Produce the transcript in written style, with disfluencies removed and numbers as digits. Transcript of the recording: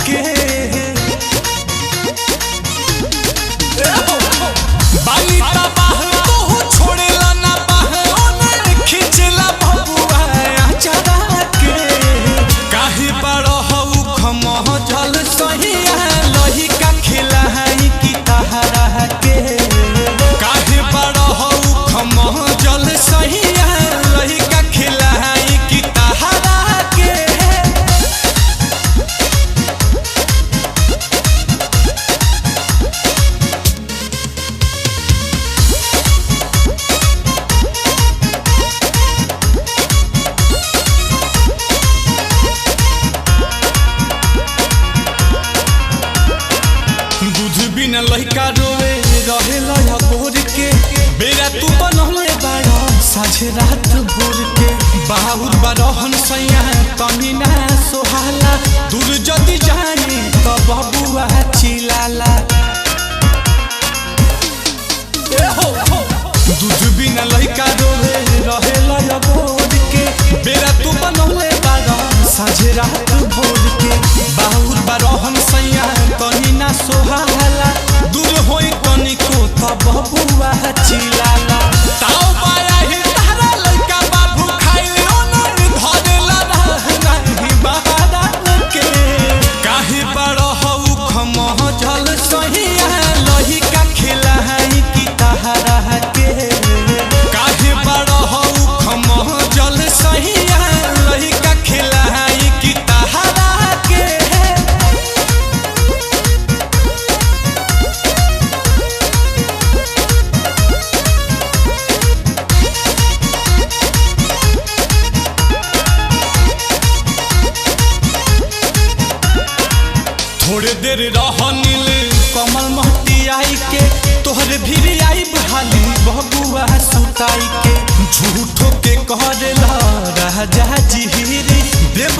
के बाली तबाह तू छोड़ेला ना बाह ओने खिंचला बबुआ चढ़ा के काहे बड़ हऊ खमह जल सहिया लही का खिलाई की तहरा के काहे बड़ हऊ खमह जल सहिया लही का खिलाई की तहरा के दूध बिना लइका रोवे रहेला या गोर के बेरा तू बनले बाड़ा साझे रात भोर के बाहुर बरहन सैया तनी ना सोहाला दूर जदी जानी त बबुआ चिलाला दूध बिना लइका रोवे रहेला या गोर के बेरा तू बनले बाड़ा साझे रात भोर के बाहुर बरहन सैया तनी ना सोहाला दूर होई तनिको त बबुआ चिलाला ताऊ पाया ही तारा लइका बाबू खाइले ओनर धरेला नाही बहारा के काहे बड़ हऊ खमह जल सहिया लही का खिलाई की तहरा के काहे बड़ हऊ खमह जल सहिया लही का खिलाई की तहरा के थोड़े देर रहनिल कमल महती आई के तोहरे भीड़ आई बहाली बबुआ सुताई के झूठो के कहला राजा जी देव